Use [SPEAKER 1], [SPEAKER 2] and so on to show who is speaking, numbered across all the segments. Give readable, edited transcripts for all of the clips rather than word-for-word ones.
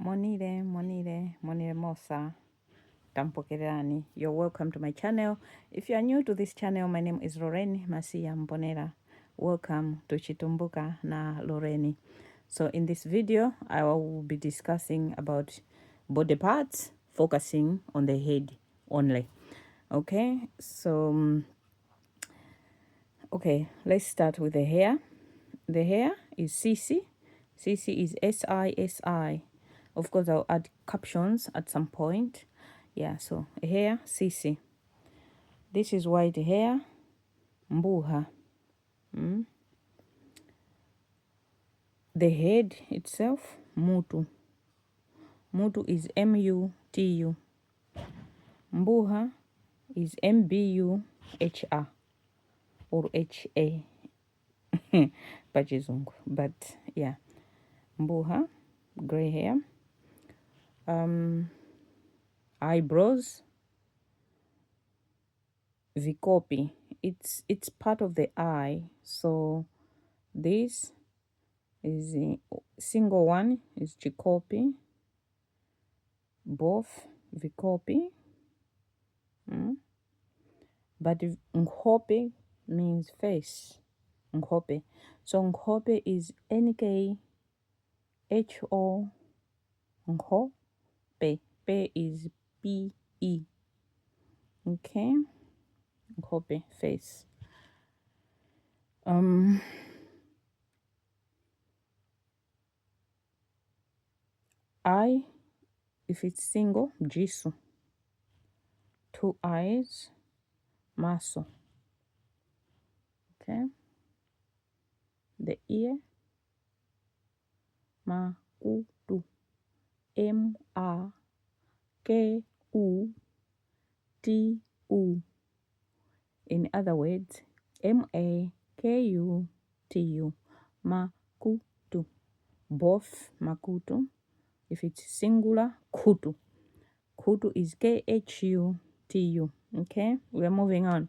[SPEAKER 1] Monire Mosa, Tampokerani. You're welcome to my channel. If you are new to this channel, my name is Loreni Masia Mbonera. Welcome to Chitumbuka na Loreni. So in this video, I will be discussing about body parts, focusing on the head only. Okay, so let's start with the hair. The hair is CC. CC is SISI. Of course, I'll add captions at some point. Yeah, so hair, CC. This is white hair, mbuha. The head itself, mutu. Mutu is MUTU. Mbuha is MBUHR or HA. Pachizungu. But yeah, mbuha, gray hair. Eyebrows, vikopi. It's part of the eye. So this is a single one is chikopi, both vikopi. But nkhope means face. Nkhope. So nkhope is NKHO. Nkhope. Pe is PE. Okay. Nkhope, face. Eye, if it's single, jisu. Two eyes, maso. Okay. The ear, makutu. MAKUTU. In other words, MAKUTU. Makutu. Both makutu. If it's singular, kutu. Kutu is KHUTU. Okay, we're moving on.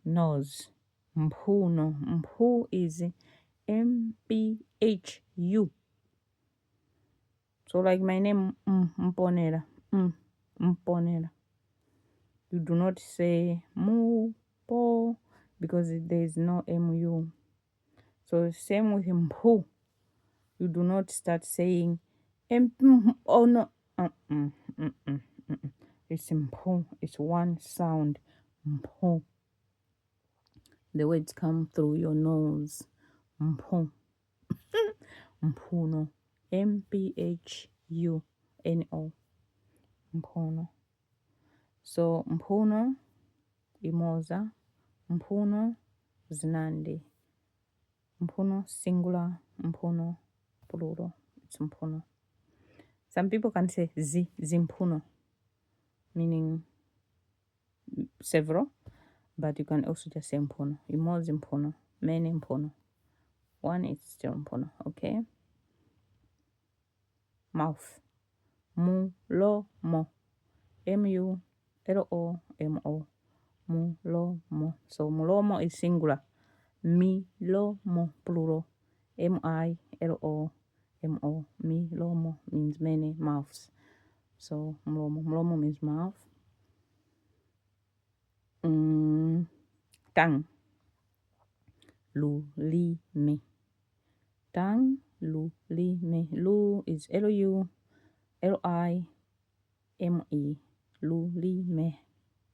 [SPEAKER 1] Nose. Mphuno. Mphu is MPHU. So like my name, Mponera. Mponera. You do not say Mupo because there is no MU. So same with Mphu. You do not start saying oh no. It's Mphu. It's one sound. Mphu. The words come through your nose. Mphu. Mphuno. MPHUNO. Mphuno. So mphuno imoza. Mphuno zinandi. Mphuno singular. Mphuno plural. It's mphuno. Some people can say zimphuno, meaning several, but you can also just say mphuno. Imozi mphuno. Many mphuno. One is still mphuno. Okay. Mouth. Mulomo. MULOMO. Mulomo. So mulomo is singular. Milomo plural. MILOMO. Milomo means many mouths. So mulomo. Mulomo means mouth. Tongue. Lulime. Tongue. Lulime. Lu is LULIME. Lulime.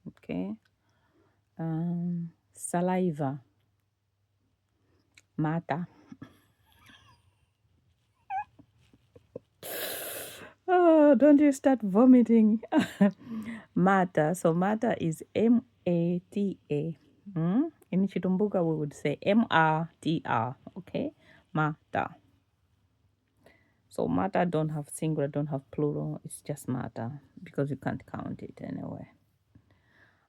[SPEAKER 1] Okay. Saliva. Mata. Oh, don't you start vomiting. Mata. So mata is MATA. In Chitumbuka, we would say MRTR. Okay. Mata. So mata don't have singular, don't have plural. It's just mata because you can't count it anyway.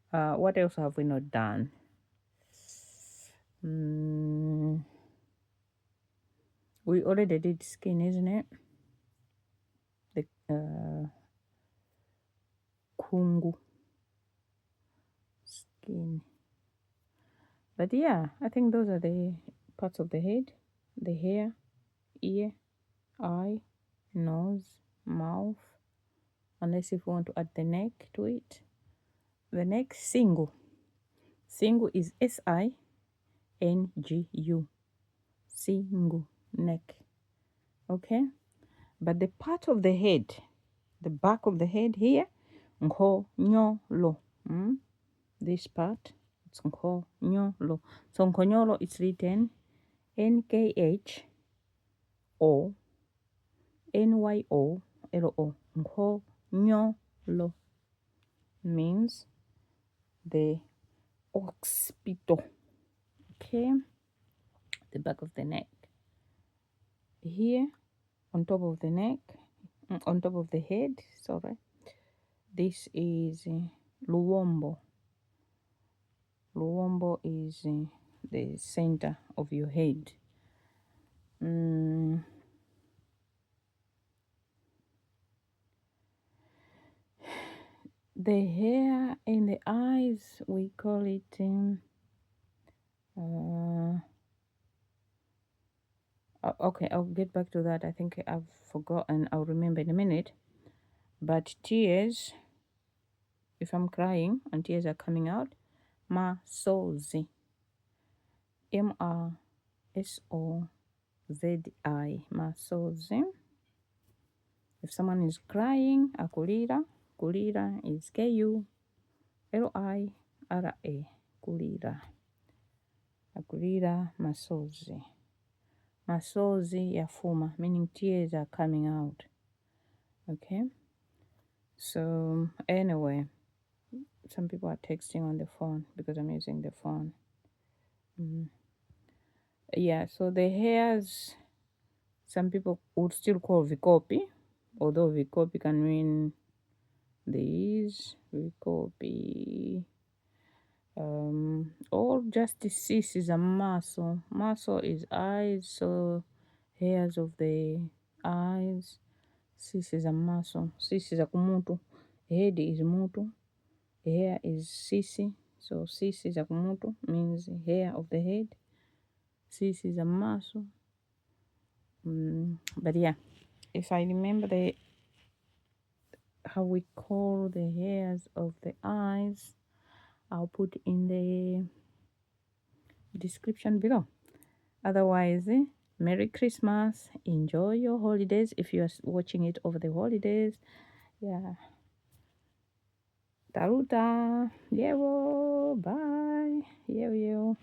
[SPEAKER 1] What else have we not done? We already did skin, isn't it? The kungu. Skin. But yeah, I think those are the parts of the head. The hair, ear, eye, nose, mouth, unless if you want to add the neck to it. The neck, singu. Singu is Singu. Singu, neck. Okay? But the part of the head, the back of the head here, nkonyolo. This part, it's nkonyolo. So nkonyolo is written NKHONYOLO. Nkonyolo means the occipital. Okay? The back of the neck. Here, on top of the neck, on top of the head, sorry. This is luombo. Luombo is the center of your head. The hair in the eyes, we call it okay, I'll get back to that. I think I've forgotten. I'll remember in a minute. But tears, if I'm crying and tears are coming out, masozi. MRSOZI. Masozi. If someone is crying, akulira. Kulira is KULIRA. Kulira. Akulira masozi. Masozi yafuma, meaning tears are coming out. Okay? So, anyway, some people are texting on the phone because I'm using the phone. Yeah, so the hairs, some people would still call vikopi, although vikopi can mean these, vikopi, or just the cis is a muscle. Muscle is eyes, so hairs of the eyes. Cis is a muscle. Cis is a kumutu. Head is mutu. Hair is sisi. So cis is a kumutu, means hair of the head. Cis is a muscle. But yeah, if I remember how we call the hairs of the eyes, I'll put in the description below. Otherwise, Merry Christmas. Enjoy your holidays if you are watching it over the holidays. Yeah. Taruta. Yewo. Bye. Yewo.